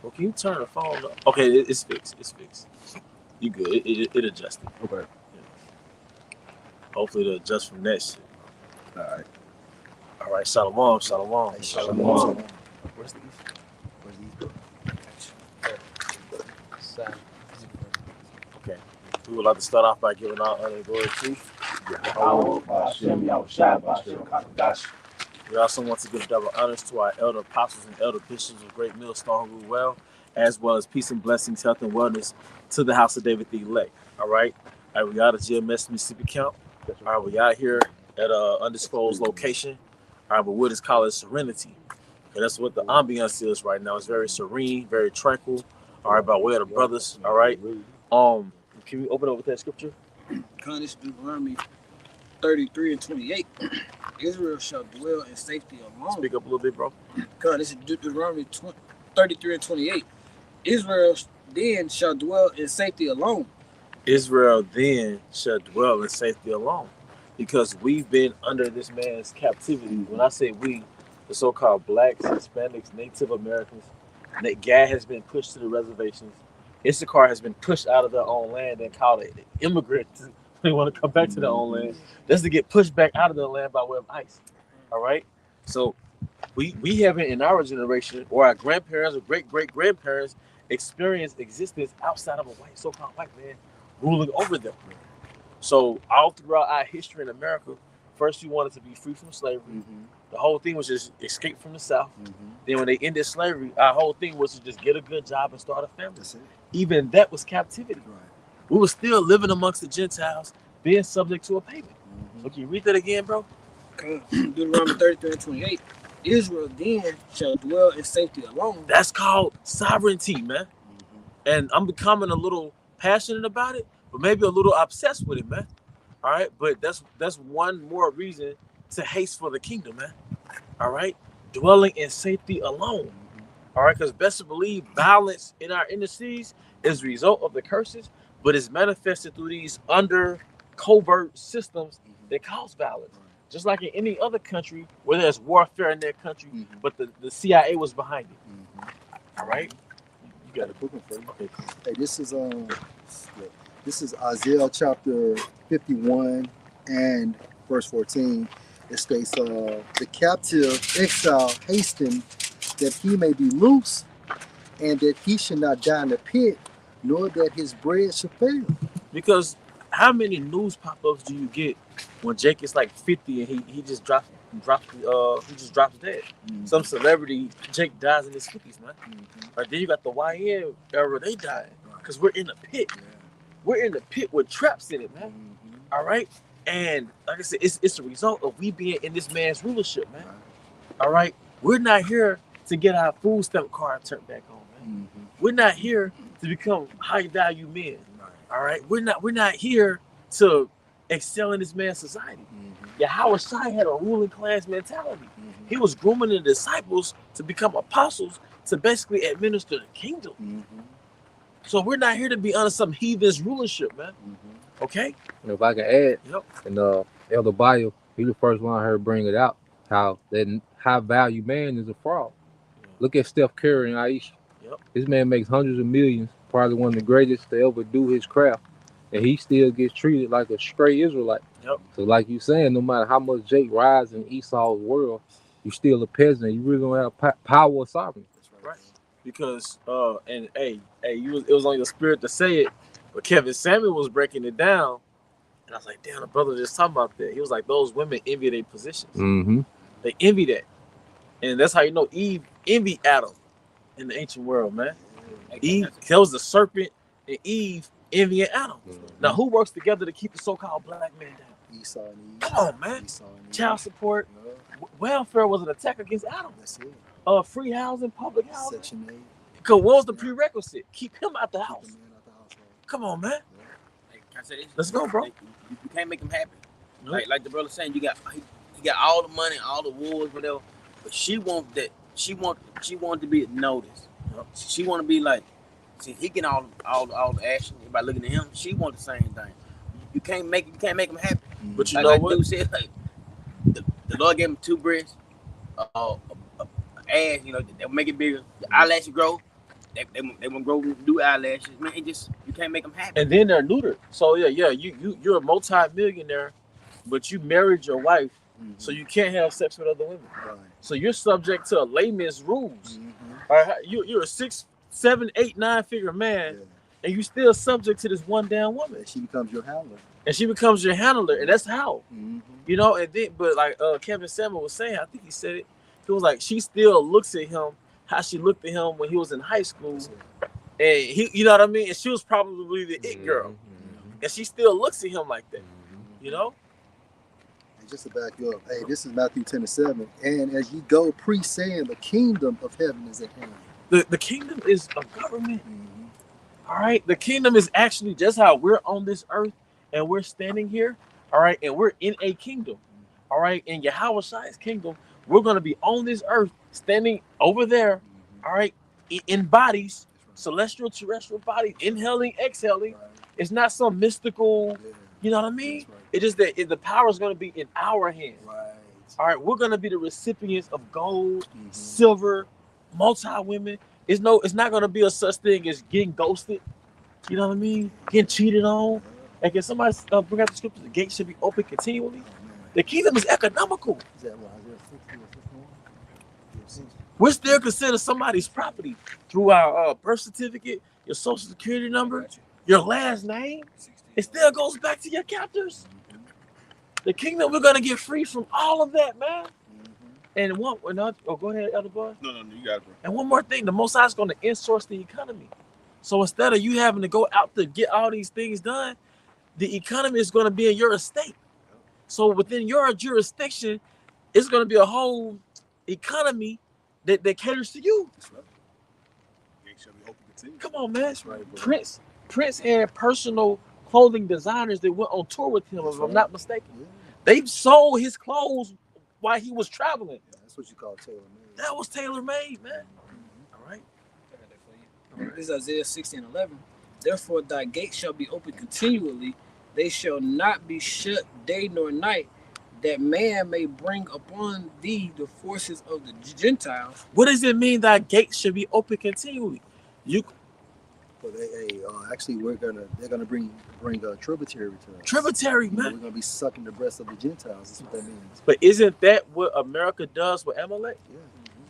Well, can you turn the phone up? Okay, it's fixed. It's fixed. You good? It adjusted. Okay. Yeah. Hopefully it'll adjust from that shit. All right. All right, shalom, shalom, Hey, shalom. shalom. Where's these? Where's these? Okay. We would like to start off by giving our honor and glory to. We also want to give double honors to our elder apostles and elder bishops of Great Millstone who rule well, as well as peace and blessings, health and wellness to the house of David the elect. All right. All right, we got a GMS Mississippi camp. All right, we out here at a undisclosed location. All right, but we'll just call it Serenity. And that's what the ambiance is right now. It's very serene, very tranquil. All right, by way of the brothers. All right. Can we open up with that scripture? This Deuteronomy 33 and 28. Israel shall dwell in safety alone. Speak up a little bit, bro. This is Deuteronomy 33 and 28. Israel then shall dwell in safety alone. Israel then shall dwell in safety alone. Because we've been under this man's captivity. When I say we, the so-called blacks, Hispanics, Native Americans, Gad has been pushed to the reservations. Issachar has been pushed out of their own land and called an immigrant. They want to come back to their own land. That's to get pushed back out of their land by way of ICE. All right? So we haven't in our generation or our grandparents or great-great-grandparents experienced existence outside of a white, so-called white man ruling over them. So all throughout our history in America, first you wanted to be free from slavery. Mm-hmm. The whole thing was just escape from the South. Mm-hmm. Then when they ended slavery, our whole thing was to just get a good job and start a family. Even that was captivity. Right. We were still living amongst the Gentiles, being subject to a payment. Mm-hmm. So can you read that again, bro? Deuteronomy 33 and 28. Israel then shall dwell in safety alone. That's called sovereignty, man. Mm-hmm. And I'm becoming a little passionate about it, but maybe a little obsessed with it, man. All right, but that's one more reason to haste for the kingdom, man. All right, dwelling in safety alone. All right, because best to believe violence in our inner cities is a result of the curses, but it's manifested through these under covert systems that cause violence. Just like in any other country where there's warfare in that country, but the CIA was behind it. All right, you got a book for you. Okay. Hey, this is Isaiah chapter 51 and verse 14. It states, the captive exile hasten that he may be loose, and that he should not die in the pit, nor that his bread should fail. Because how many news pop-ups do you get when Jake is like 50 and he just drops dead? Some celebrity, Jake dies in his 50s, man. Right, then you got the YN era, they dying because we're in the pit. We're in the pit with traps in it, man. All right, and like I said, it's a result of we being in this man's rulership, man. All right, we're not here to get our food stamp card turned back on, man. We're not here to become high value men. All right, we're not here to excel in this man's society. Yahweh Shai had a ruling class mentality. He was grooming the disciples to become apostles to basically administer the kingdom. So we're not here to be under some heathen's rulership, man. Okay? And if I can add, and Elder Bio, he the first one I heard bring it out, how that high value man is a fraud. Look at Steph Curry and Aisha. This man makes hundreds of millions, probably one of the greatest to ever do his craft, and he still gets treated like a straight Israelite. So like you saying, no matter how much Jake rides in Esau's world, you still a peasant. You really don't have power or sovereignty. Right. Because and it was on your spirit to say it, but Kevin Samuel was breaking it down, and I was like, damn, the brother just talking about that. He was like, those women envy their positions. They envy that, and that's how you know Eve envied Adam in the ancient world, man. Eve, that was the serpent, and Eve envying Adam. Now, who works together to keep the so-called black man down? Esau and Eve. Come on, man. Child support, welfare was an attack against Adam. That's it. Free housing, public housing. Section 8. Because what was the prerequisite? Keep him out the house. Come on, man. Hey, can I say this? Let's go, bro. You can't make him happy. Like the brother saying, he got all the money, all the wars, whatever. But she want that. She want to be noticed. She want to be like, see, he getting all the action. Everybody looking at him. She want the same thing. You can't make him happy. But you know what? Dude said, like, the Lord gave him 2 breasts, ass, they'll make it bigger. The eyelash grow. They want to grow new eyelashes. Man, it just you can't make them happy. And then they're neutered. So you're a multi-millionaire, but you married your wife, so you can't have sex with other women. Right. So you're subject to a layman's rules. Mm-hmm. All right, you're a 6, 7, 8, 9-figure man, and you still subject to this one damn woman. And she becomes your handler. And she becomes your handler, and that's how. Mm-hmm. You know, and then but like Kevin Samuel was saying, I think he said it. He was like, she still looks at him how she looked at him when he was in high school, and he, you know what I mean. And she was probably the it girl, and she still looks at him like that. You know. And just to back you up, hey, this is Matthew 10:7, and as ye go, preach saying, the kingdom of heaven is at hand. The kingdom is a government. All right, the kingdom is actually just how we're on this earth, and we're standing here. All right, and we're in a kingdom. All right, in Yahweh Shai's kingdom, we're going to be on this earth, standing over there. All right, in bodies, celestial, terrestrial bodies, inhaling, exhaling. It's not some mystical, you know what I mean? It's just that the power is going to be in our hands. All right, we're going to be the recipients of gold, silver, multi-women. It's not going to be a such thing as getting ghosted. You know what I mean? Getting cheated on. And can somebody bring out the scripture? The gate should be open continually. The kingdom is economical. Is that what, Isaiah 60 or 61? We're still considered somebody's property through our birth certificate, your social security number, your last name. It still goes back to your captors. The kingdom, we're gonna get free from all of that, man. And go ahead, Elder Boy. No, you got it, bro. And one more thing, the Most High is gonna insource the economy. So instead of you having to go out to get all these things done, the economy is gonna be in your estate. So within your jurisdiction, it's gonna be a whole economy that caters to you. That's right. Gate shall be open continually. Come on, man. That's right, bro. Prince had personal clothing designers that went on tour with him, if I'm not mistaken. Yeah. They sold his clothes while he was traveling. Yeah, that's what you call tailor-made. That was tailor-made, man. All right. This is Isaiah 60:11. Therefore thy gate shall be open continually, they shall not be shut day nor night, that man may bring upon thee the forces of the Gentiles. What does it mean that gates should be open continually? But actually, they're gonna bring a tributary to us. Tributary, You know, man. we're gonna be sucking the breast of the Gentiles. That's what that means. But isn't that what America does with Amalek? Yeah,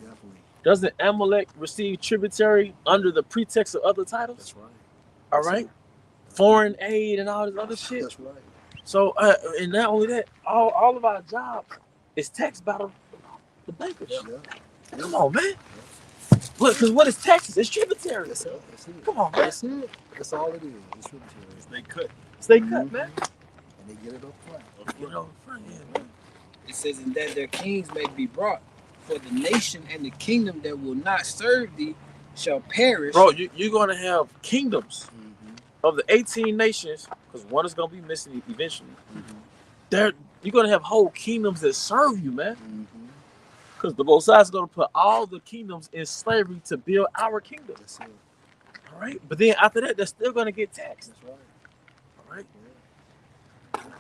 definitely. Doesn't Amalek receive tributary under the pretext of other titles? That's right. All right. Foreign aid and all this other shit. That's right. So, and not only that, all of our jobs is taxed by the bankers. Yeah. Come on, man. Look, because what is taxes? It's tributary. That's it. That's it. Come on, man. That's it. That's all it is. It's tributary. They cut. Stay cut, man. And they get it up front. You know, man. It says, and that their kings may be brought, for the nation and the kingdom that will not serve thee shall perish. Bro, you're going to have kingdoms of the 18 nations, because one is going to be missing eventually. You're going to have whole kingdoms that serve you, man. Because the Most High is going to put all the kingdoms in slavery to build our kingdom. That's it. All right? But then after that, they're still going to get taxed. That's right. All right?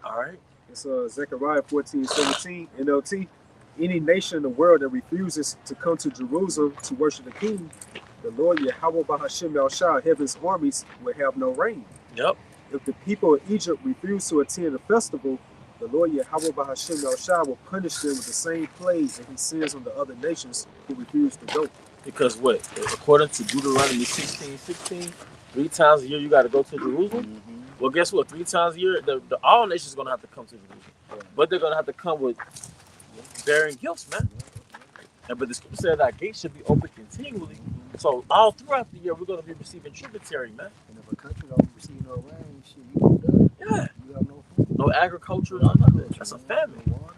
All right? It's Zechariah 14:17 NLT. Any nation in the world that refuses to come to Jerusalem to worship the King, the Lord Yahweh Bahashim Yahushua, heaven's armies, will have no rain. Yep. If the people of Egypt refuse to attend the festival, the Lord Yahweh Bahashim Yahushua will punish them with the same plagues that he sends on the other nations who refuse to go. Because what? According to Deuteronomy 16:16, 3 times a year you got to go to Jerusalem. Well, guess what? 3 times a year, all nations are going to have to come to Jerusalem. But they're going to have to come with bearing gifts, man. But the scripture said that gates should be open continually. So all throughout the year, we're going to be receiving tributary, man. And if a country don't receive no rain, shit, you done. Yeah. You have no food. No agriculture, none of that. That's a famine. No water.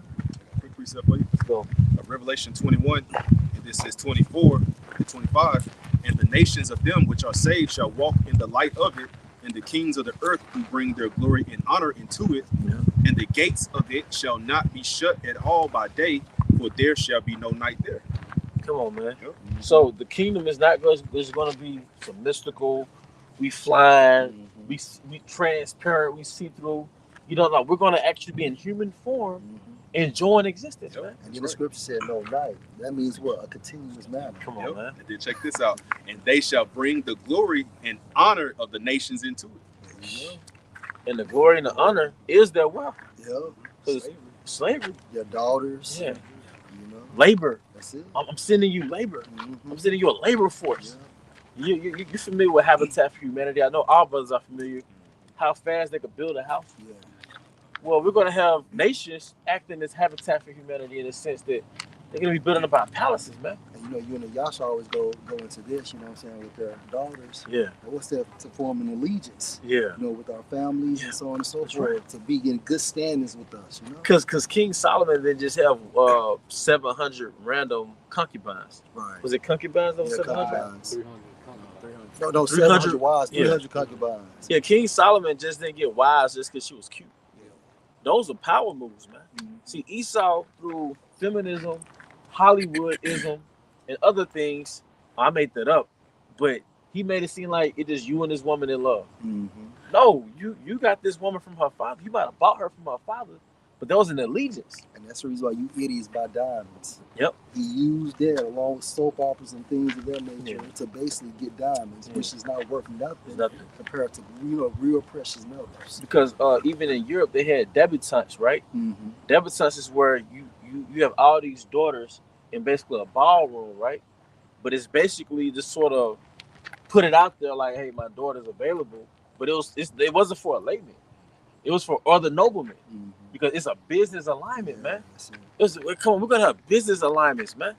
Quick precept for you. Let's go. Revelation 21, and this says 24 and 25. And the nations of them which are saved shall walk in the light of it, and the kings of the earth who bring their glory and honor into it. Yeah. And the gates of it shall not be shut at all by day, for there shall be no night there. Come on, man. Yep. So the kingdom is not going. There's going to be some mystical. We flying. We transparent. We see through. You know, like we're going to actually be in human form, enjoying existence, man. And then the scripture said no night. That means what? A continuous manner. Come on, man. And then check this out. And they shall bring the glory and honor of the nations into it. There you go. And the glory and the honor is their wealth. Yeah. Because slavery, Your daughters. yeah, You know. labor. That's it. I'm sending you labor. Mm-hmm. I'm sending you a labor force. Yeah. You familiar with Habitat for Humanity? I know all brothers are familiar. How fast they could build a house. Yeah. Well, we're going to have nations acting as Habitat for Humanity in the sense that they're going to be building about palaces, man. And you and the Yasha always go into this, you know what I'm saying, with their daughters. Yeah, What's that? To form an allegiance, yeah. you know, with our families Yeah. and so on and so That's forth, right. to be in good standings with us, you know? Because King Solomon didn't just have 700 random concubines. Right. Was it concubines over Yeah, 700? concubines. 300. No, 300 700 wives, yeah. 300 concubines. Yeah, King Solomon just didn't get wives just because she was cute. Yeah. Those are power moves, man. Mhm. See, Esau, through feminism, Hollywoodism, and other things, I made that up, but he made it seem like it is you and this woman in love. Mm-hmm. No, you got this woman from her father. You might have bought her from her father, but there was an allegiance. And that's the reason why you idiots buy diamonds. Yep. He used that along with soap operas and things of that nature Yeah. to basically get diamonds, Yeah. which is not worth nothing, Nothing. compared to real precious metals. Because even in Europe, they had debutantes, right? Mm-hmm. Debutantes is where you have all these daughters in basically a ballroom, right? But it's basically just sort of put it out there like, hey, my daughter's available. But it wasn't for a layman. It was for other noblemen. Mm-hmm. Because it's a business alignment, man. That's it. Come on, we're gonna have business alignments, man.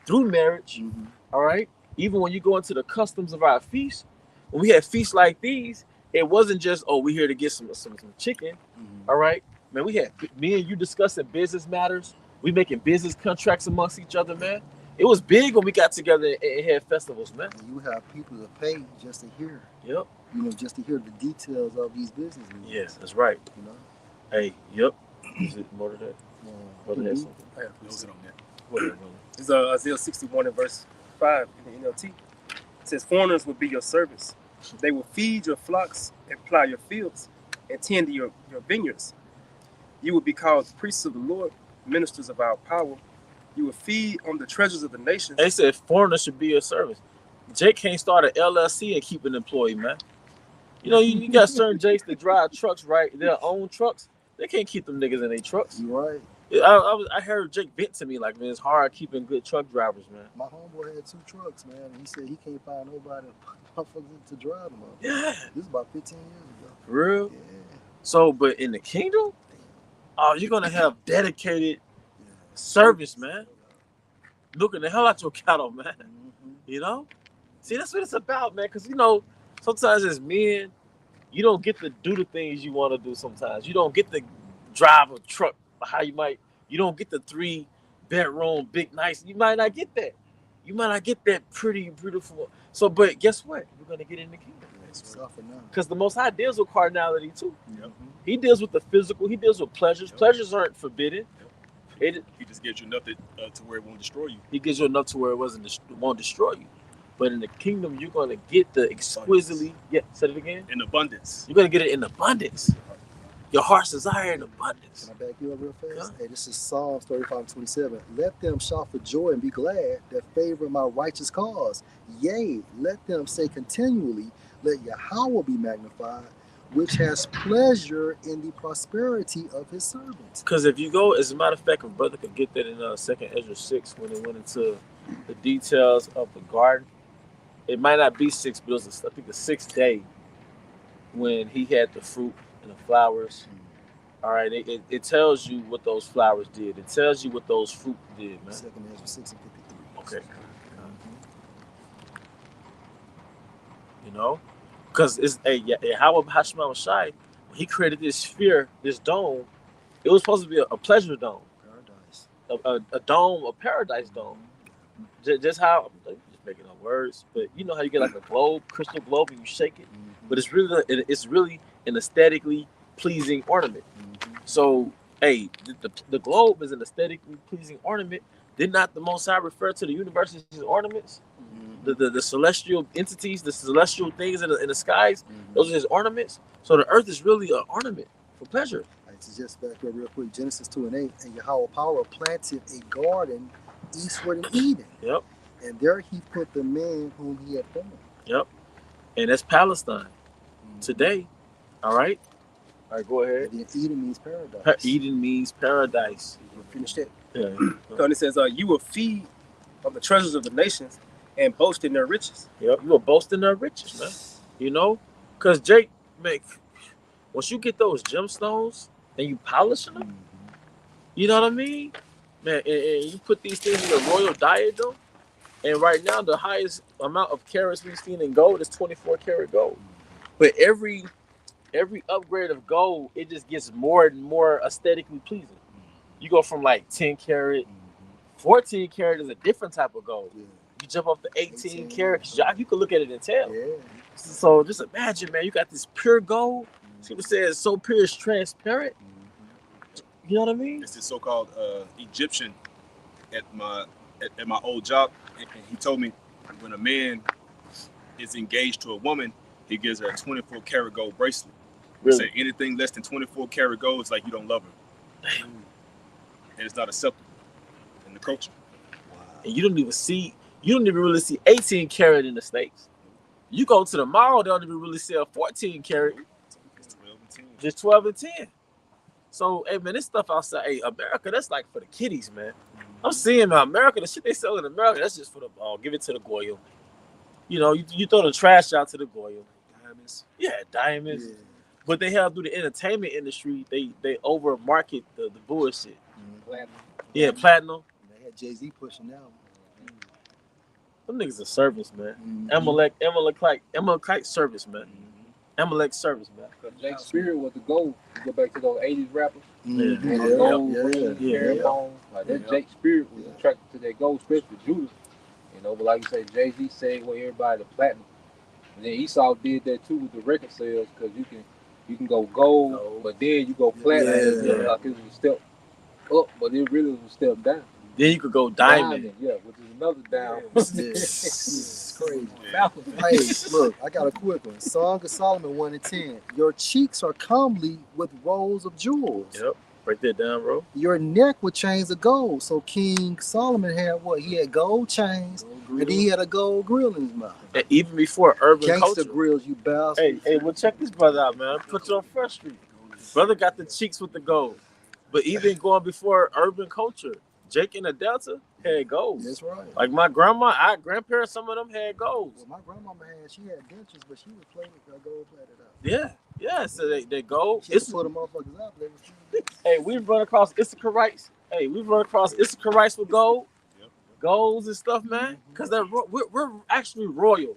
Through marriage, Mm-hmm. all right? Even when you go into the customs of our feast, when we had feasts like these, it wasn't just, oh, we're here to get some chicken, Mm-hmm. all right? Man, we had me and you discussing business matters. We making business contracts amongst each other, man. It was big when we got together and had festivals, man. And you have people to pay just to hear, Yep. just to hear the details of these business meetings. Yes, that's right. You know. Hey, yep. Is it more to that? Brother has Mhm. something. I have to close it on that. Whatever, brother. It's Isaiah 61 and verse 5 in the NLT. It says, foreigners will be your servants. They will feed your flocks and plow your fields and tend to your vineyards. You will be called priests of the Lord, ministers of our power. You will feed on the treasures of the nations. They said foreigners should be your service. Jake can't start an LLC and keep an employee, man. You know, you got certain Jakes that drive trucks, right? Their own trucks. They can't keep them niggas in their trucks. You right. I heard Jake vent to me like, man, it's hard keeping good truck drivers, man. My homeboy had 2 trucks, man, and he said he can't find nobody to drive them up. Yeah. This is about 15 years ago. For real? Yeah. So, but in the kingdom, oh, you're gonna have dedicated Yeah. service, man. Looking the hell out your cattle, man. Mm-hmm. You know? See, that's what it's about, man. Because, sometimes as men, you don't get to do the things you want to do sometimes. You don't get to drive a truck how you don't get the 3-bedroom, big, nice. You might not get that. You might not get that pretty, beautiful. So, but guess what? We're going to get in the kingdom. Suffer now. Because the Most High deals with carnality, too. Yep. He deals with the physical. He deals with pleasures. Yep. Pleasures aren't forbidden. He just gives you enough to where it won't destroy you. He gives you enough to where it won't destroy you. But in the kingdom, you're going to get the exquisitely, said it again. In abundance. You're going to get it in abundance. Your heart's desire in abundance. Can I back you up real fast? Yeah. Hey, this is Psalms 35:27. Let them shout for joy and be glad that favor my righteous cause. Yea, let them say continually, let Yahweh be magnified, which has pleasure in the prosperity of his servants. Because if you go, as a matter of fact, a brother could get that in 2nd Ezra 6 when it went into the details of the garden. It might not be 6, but it was, I think, the 6th day when he had the fruit and the flowers. All right, it tells you what those flowers did. It tells you what those fruit did, man. 2nd Ezra 6 and 53. Okay. Because it's how Hashemah Shai, when he created this sphere, this dome, it was supposed to be a pleasure dome, Paradise. a dome, a paradise dome. Just how I'm just making up words, but you know how you get like a globe, crystal globe, and you shake it, but it's really an aesthetically pleasing ornament. So, hey, the globe is an aesthetically pleasing ornament. Did not the Most High refer to the universe as his ornaments? The celestial entities, the celestial things in the skies, those are his ornaments. So the earth is really an ornament for pleasure. to just back up real quick, Genesis 2 and 8, and Yahweh planted a garden eastward in Eden. Yep. And there he put the man whom he had formed. Yep. And that's Palestine today. All right. All right, go ahead. And then Eden means paradise. Eden means paradise. We'll finish that. Yeah. So it says, you will feed on the treasures of the nations and boast in their riches. Yep. You were boasting their riches, man. You know? Because Jake, man, once you get those gemstones and you polishing them, you know what I mean? Man, and you put these things in the royal diadem, and right now the highest amount of carats we've seen in gold is 24 karat gold. But every upgrade of gold, it just gets more and more aesthetically pleasing. You go from like 10 karat, 14 karat is a different type of gold. Yeah. You jump up to 18 karat, you can look at it and tell. Yeah. So just imagine, man, you got this pure gold. People say it's so pure, it's transparent. You know what I mean? It's this so-called Egyptian at my old job, and he told me when a man is engaged to a woman, he gives her a 24 karat gold bracelet. Really? Say anything less than 24 karat gold is like you don't love her, and it's not acceptable in the culture. Wow. And you don't even really see 18 karat in the States. You go to the mall, they don't even really sell 14 karat. It's 12 and 10. Just 12 and 10. So, hey, man, this stuff outside, hey, America, that's like for the kiddies, man. I'm seeing America, the shit they sell in America, that's just for the give it to the Goyim. You know, you throw the trash out to the Goyim. Diamonds. Yeah, diamonds. Yeah. But they have through the entertainment industry, they over market the bullshit. Platinum. Yeah, platinum. They had Jay-Z pushing out. Them niggas are service, man. Amalek service, man. Amalek service, man. Because Jake's spirit was the gold. You go back to those 80s rappers. Mm-hmm. Yeah. The gold, Yeah. ring, Yeah. carry on. Like that Jake's spirit was attracted to that gold, especially Judas. You know, but like you say, Jay-Z said with everybody the platinum. And then Esau did that too with the record sales, because you can go gold, but then you go platinum. Yeah. Like it was a step up, but it really was a step down. Then you could go diamond. Yeah, which is another down. It's crazy. Falcon. Hey, look, I got a quick one. Song of Solomon 1 and 10. Your cheeks are comely with rows of jewels. Yep. Break that down, bro. Your neck with chains of gold. So King Solomon had what? He had gold chains, and then he had a gold grill in his mouth. And even before urban Gangsta culture. grills, you bastard. Hey, well, check this brother out, man. Put you on Front Street. Brother got the cheeks with the gold. But even going before urban culture, Jake in the Delta had gold. That's right. Like my grandparents, some of them had gold. Well, my grandmama she had dentures, but she was plated, gold plated out. Yeah. So they gold. She just pull the motherfuckers out. But they was Hey, we run across Issacharites. With gold, golds and stuff, man. Because we're actually royal.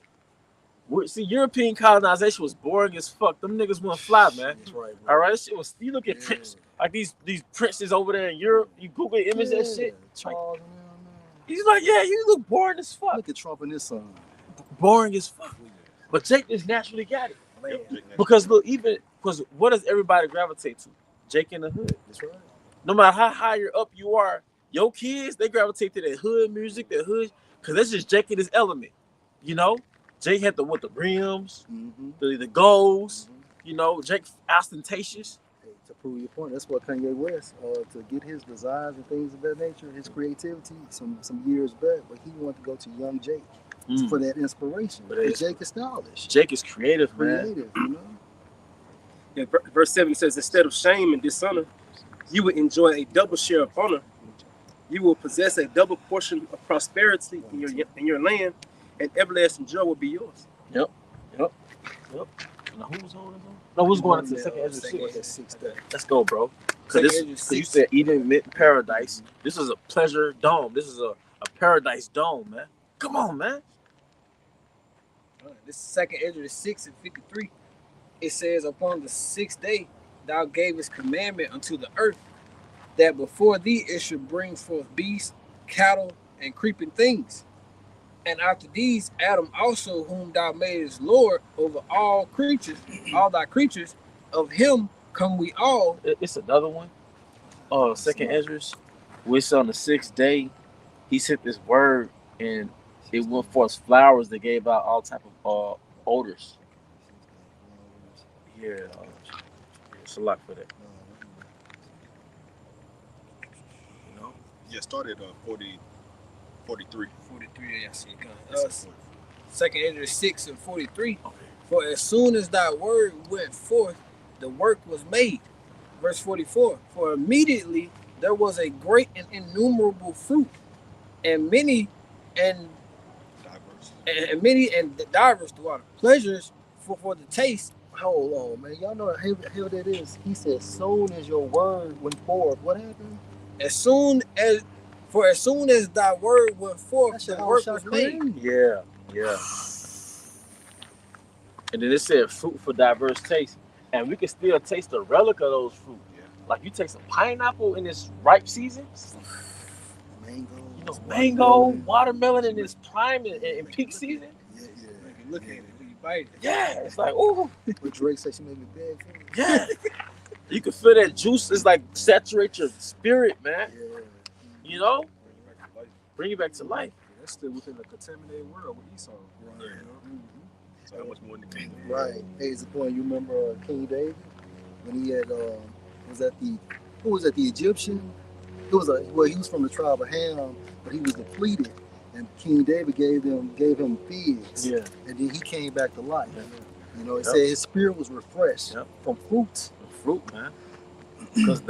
See, European colonization was boring as fuck. Them niggas wouldn't fly, man. That's right, bro. All right, shit was. You look at prince, like these princes over there in Europe. You Google image that shit. Like, Charles and them, man. he's like, yeah, you look boring as fuck. Look at Trump and his son. Boring as fuck. But Jake just naturally got it. Man. Because look, because what does everybody gravitate to? Jake in the hood. That's right. No matter how higher up you are, your kids, they gravitate to that hood music, that hood, because that's just Jake in his element. You know? Jake had the rims, the goals, you know, Jake ostentatious. Hey, to prove your point, that's what Kanye West, to get his designs and things of that nature, his creativity, some years back, but he wanted to go to young Jake for that inspiration. But Jake is stylish. Jake is creative, man. Creative, you know? Yeah, verse 7 says, instead of shame and dishonor, you will enjoy a double share of honor. You will possess a double portion of prosperity in your land, and everlasting joy will be yours. Yep. Now who's holding them? No, who's going into the second Ezra 6? Let's go, bro. Because you said Eden meant paradise. This is a pleasure dome. This is a paradise dome, man. Come on, man. This is second Ezra 6 and 53. It says, upon the 6th day, thou gavest commandment unto the earth, that before thee it should bring forth beasts, cattle, and creeping things. And after these, Adam also, whom thou madest Lord over all creatures, all thy creatures, of him come we all. It's another one. Second Ezra, which on the 6th day, he sent this word, and it went forth flowers that gave out all type of odors. Yeah, it's a lot for that. Yeah, started 43. 43, yeah, I see it. That's Second Ezra 6 and 43. For as soon as thy word went forth, the work was made. Verse 44. For immediately there was a great and innumerable fruit, and many and diverse throughout pleasures for the taste. Hold on, man. Y'all know how that is. He said, soon as your word went forth, what happened? As soon as thy word went forth, the work was made. Yeah. And then it said fruit for diverse tastes. And we can still taste the relic of those fruit. Yeah. Like you take some pineapple in its ripe season. Mango, watermelon in its prime in peak season. Yeah. You look at it when you bite it. Yeah, it's like, ooh. But Drake said she made me beg for it. Yeah. You can feel that juice. It's like saturate your spirit, man. Yeah. You know? Bring you back to life. That's still within the contaminated world with Esau. Right. You know? So how much more in the kingdom? Right. Hey, it's the point. You remember King David when he had who was that? The Egyptian. He was from the tribe of Ham, but he was depleted, and King David gave him figs. Yeah. And then he came back to life. Yeah. You know, it said his spirit was refreshed from fruits. Fruit, man. Because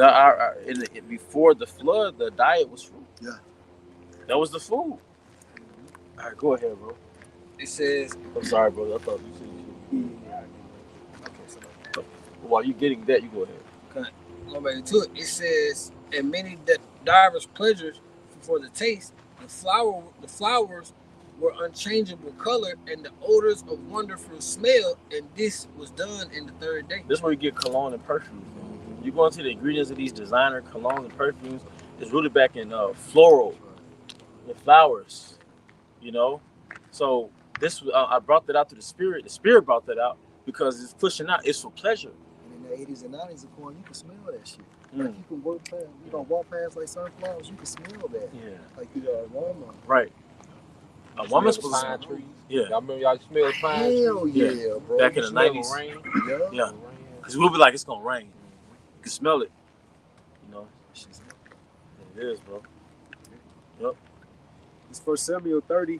before the flood, the diet was fruit. Yeah. That was the food. All right, go ahead, bro. It says, I'm sorry, bro. I thought you said okay, while you're getting that, you go ahead. Going back to it, it says, and many diverse pleasures for the taste, the flowers were unchangeable color, and the odors of wonderful smell, and this was done in the third day. This is where you get cologne and perfumes. You go into the ingredients of these designer cologne and perfumes, it's really back in floral, the flowers, you know. So this I brought that out to the spirit. The spirit brought that out because it's pushing out. It's for pleasure. And in the 80s and 90s, of course, you can smell that shit. Like you can walk past like sunflowers, you can smell that. Yeah. Like the aroma. Right. A woman's pine trees. Yeah. Y'all remember y'all smell the pine trees? Hell yeah, bro. Back in the 90s. Rain. Yeah. Because we'll be like, it's going to rain. You can smell it. You know? It is, bro. Yep. It's 1 Samuel 30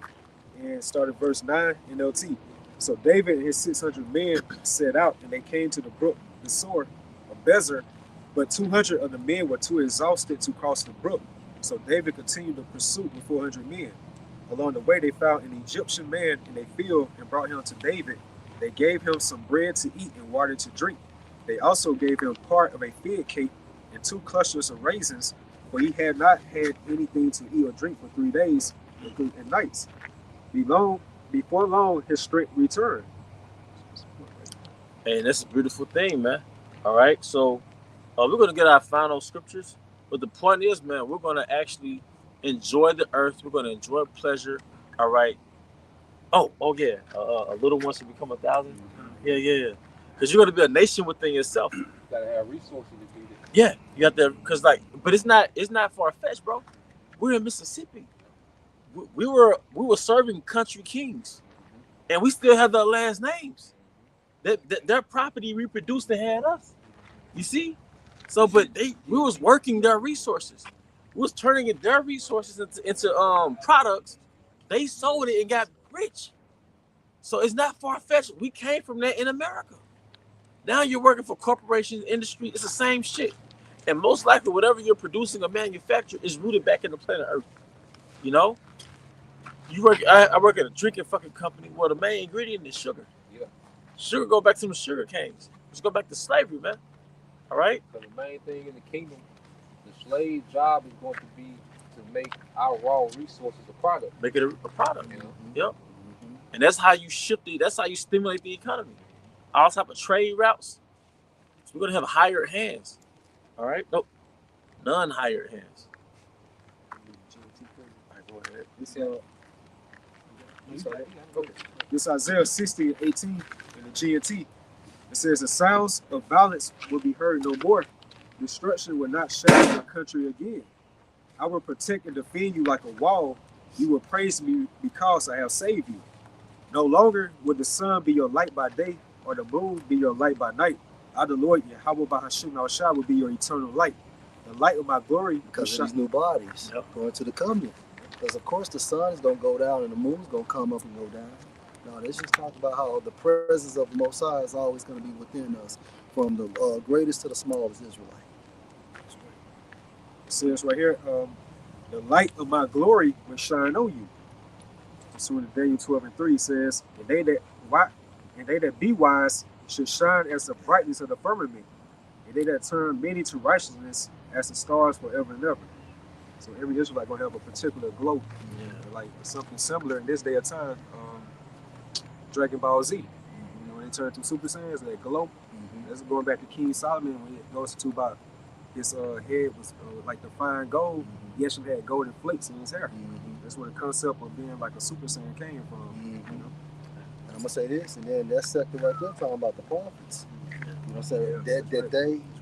and started verse 9 NLT. So David and his 600 men set out, and they came to the brook, the sword of Bezer, but 200 of the men were too exhausted to cross the brook. So David continued the pursuit with 400 men. Along the way, they found an Egyptian man in a field and brought him to David. They gave him some bread to eat and water to drink. They also gave him part of a fig cake and 2 clusters of raisins, for he had not had anything to eat or drink for 3 days and nights. Before long, his strength returned. And that's a beautiful thing, man. All right, so we're going to get our final scriptures. But the point is, man, we're going to actually enjoy the earth. We're going to enjoy pleasure. All right. Oh yeah. A little one should become 1,000. Yeah. Because you're going to be a nation within yourself. You got to have resources to do that. Yeah, you got to, because but it's not far-fetched, bro. We're in Mississippi. We were serving country kings, and we still have their last names. Their property reproduced and had us. You see? So, but we was working their resources. We was turning their resources into products. They sold it and got rich. So it's not far-fetched. We came from that in America. Now you're working for corporations, industry. It's the same shit. And most likely, whatever you're producing or manufacturing is rooted back in the planet Earth. You know? I work at a drinking fucking company where the main ingredient is sugar. Yeah. Sugar go back to the sugar canes. Let's go back to slavery, man. All right? So the main thing in the kingdom, the slave job is going to be to make our raw resources a product. Make it a product. You know? Yep. Mm-hmm. And that's how you shift that's how you stimulate the economy. All type of trade routes. So we're going to have hired hands. All right? Nope. Non-hired hands. All right, go ahead. This Isaiah 60 and 18 in the GNT. It says, the sounds of violence will be heard no more. Destruction will not shatter your country again. I will protect and defend you like a wall. You will praise me because I have saved you. No longer will the sun be your light by day, or the moon be your light by night. I, the Lord, Yahweh Bahashim Al-Shah, will be your eternal light. the light of my glory because will of these new bodies Yep. going to the covenant. Because of course the sun is going to go down and the moon is going to come up and go down. No, this just talks about how the presence of the Most High is always going to be within us, from the greatest to the smallest Israelite. It says right here, the light of my glory will shine on you. So in Daniel 12:3 says, and they that be wise should shine as the brightness of the firmament, and they that turn many to righteousness as the stars forever and ever. So every Israelite gonna have a particular glow, like something similar in this day of time. Dragon Ball Z, when they turn to Super Saiyans, they glow. That's going back to King Solomon when it goes to about his head was like the fine gold. He actually had golden flakes in his hair. That's where the concept of being like a Super Saiyan came from. And I'm gonna say this, and then that sector right there talking about the prophets. You know what I'm saying?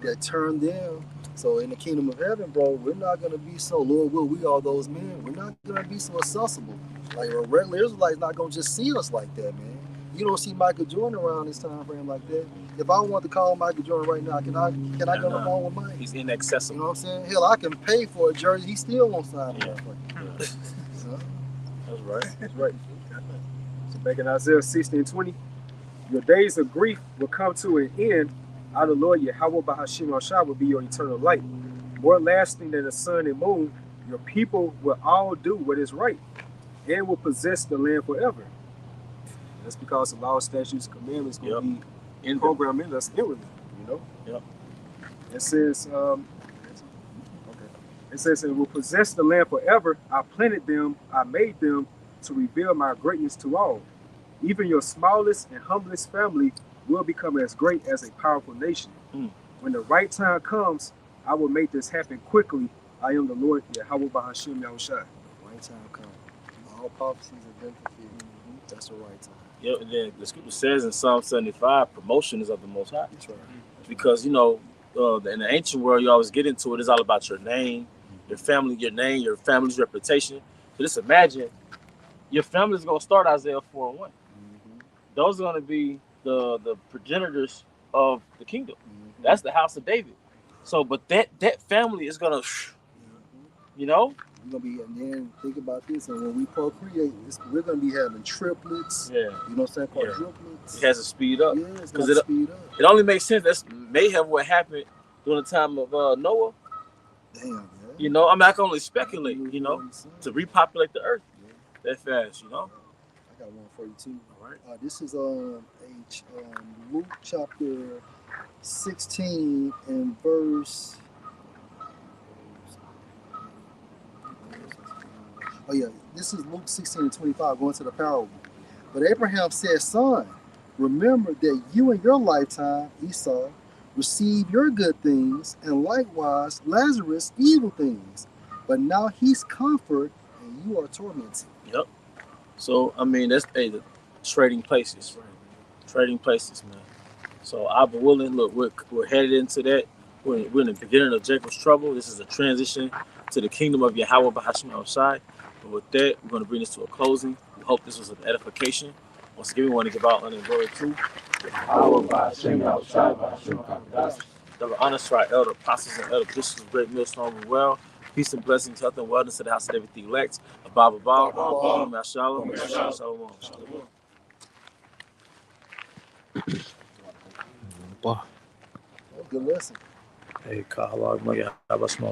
That turned them. So in the kingdom of heaven, bro, we're not gonna be so, Lord will we all those men, we're not gonna be so accessible. Like a regular Israelite's not gonna just see us like that, man. You don't see Michael Jordan around this time frame like that. If I want to call Michael Jordan right now, can I go to phone with Mike? He's You inaccessible. know what I'm saying? Hell, I can pay for a jersey. He still won't sign it. That's right. That's right. So back in Isaiah 16:20, your days of grief will come to an end. Our Lord Yahweh Bahashim Shah will be your eternal light. More lasting than the sun and moon, your people will all do what is right and will possess the land forever. That's because the law, statutes, and commandments going to be programmed in us inwardly, you know? Yep. It says, it will possess the land forever. I planted them, I made them to reveal my greatness to all. Even your smallest and humblest family will become as great as a powerful nation. When the right time comes, I will make this happen quickly. I am the Lord, Yahweh Bahashim Yahushua. Right time comes. All prophecies have been fulfilled. That's the right time. Yeah, and then the scripture says in Psalm 75, promotion is of the Most High. That's right. Because, in the ancient world, you always get into it. It's all about your name, your family, your family's reputation. So just imagine your family's going to start Isaiah 4:1. Those are going to be the progenitors of the kingdom. That's the house of David. So, but that family is going to, We're gonna be, and then think about this, and when we procreate, we're gonna be having triplets. Yeah. You know what I'm saying? Quadruplets. It has to speed up. Yeah, it's gonna speed up. It only makes sense. That's maybe what happened during the time of Noah. Damn. Yeah. I can only speculate. To repopulate the earth that fast. I got one for you too. All right. This is Luke chapter 16 and verse. Oh yeah, this is Luke 16 and 25, going to the parable. But Abraham said, son, remember that you in your lifetime, Esau, received your good things, and likewise Lazarus evil things. But now he's comfort, and you are tormented. Yep. So, that's the trading places. Trading places, man. So, I've been willing. Look, we're headed into that. We're in the beginning of Jacob's trouble. This is a transition to the kingdom of Yahweh Bahashim Shai. But with that, we're going to bring this to a closing. We hope this was an edification. Once again, we want to give out honor and glory to Yahweh Bahashim Shai. Double honors to our elder apostles and elder bishops of Great Millstone and well. Peace and blessings, health and wellness to the house of David the elect. Abba, Shalom. Shalom. Good lesson. Hey, Kahal, how about small?